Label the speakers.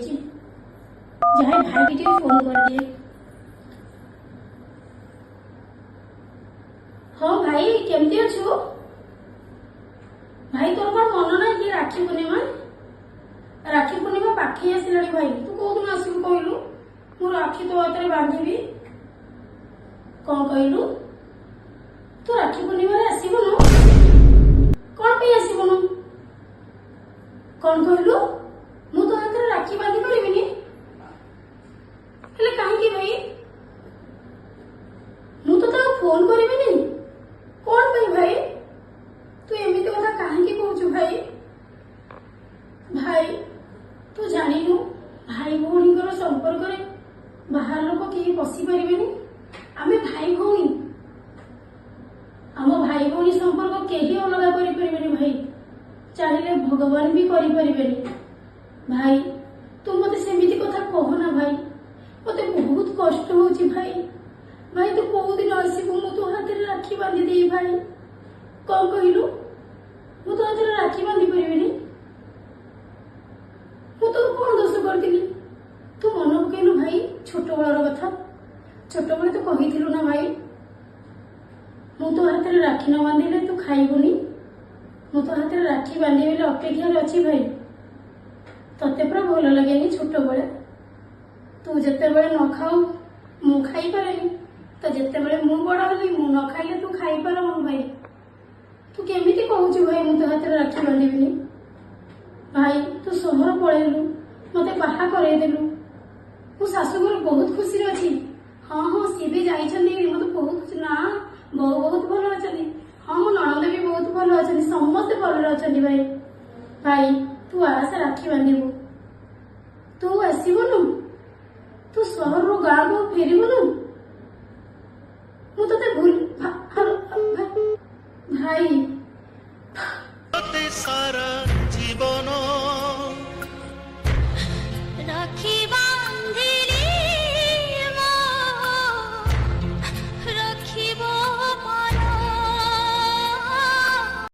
Speaker 1: जाऊँगी जहाँ भाई की फोन कर दिए। हाँ भाई केमती अच्छु भाई तोर कौन मन ना कि राखी पूर्णिमा पाखे आसला भाई तू कौ दिन आसबू कहलु मु राखी तो हाथ में बांधि कौन कहलु तू राखी पूर्णिमा आसबुनु कौन पे आसबुनु कौन कहलु मु तो हाथ में राखी बांधि पारिबिनी हेले काहे भाई मु तो फोन करिबिनी कौन पे भाई तू एमती कथा कहीं कहूँ भाई भाई तू जानिनु भाई भौणी संपर्क में बाहर लोक किए पशि पारे आमे भाई भौणी आम भाई भौणी संपर्क कहीं अलग करें भाई चाहिए भगवान भी करें भाई तू मत सेमती कथा कहना भाई मत बहुत कष्ट हो भाई भाई तू कौ दिन आसबू मु तो हाथ में राखी बांधि दे भाई कौन कहलु मु तो हाथ में राखी बांधि पारिबिनी मु तो कौन दोष करती तू मन पकेलु भाई छोट बेलर कथा छोट बेले तो कहीलु ना भाई मु तो हाथ में राखी न बांधिले तू खाइबुनी मु तो हाथ में राखी बांधे अपेक्षा अच्छी भाई तते पूरा भल लगे छोट बेले तू जिते बड़े न खाऊ मु खाई पारे तो जिते बड़े मु बड़ हली मु न खाइले तू खाई पारनु भाई तू केमिति कहूचु भाई मु तो हाथ में राखी बांधिबिनी भाई तू सहर पलैलु मत बाहा करदेलु मो शाशुघर बहुत खुशी अच्छी हाँ हाँ सी भी जाइए मत बहुत खुशी ना बो बहुत भल अच्छा हाँ मो नणंद भी बहुत भल अच्छा समस्त भल अच्छा भाई भाई तू आस राखी बांधबू तू आसबुनु तू सहर गाँव को फेरबुनु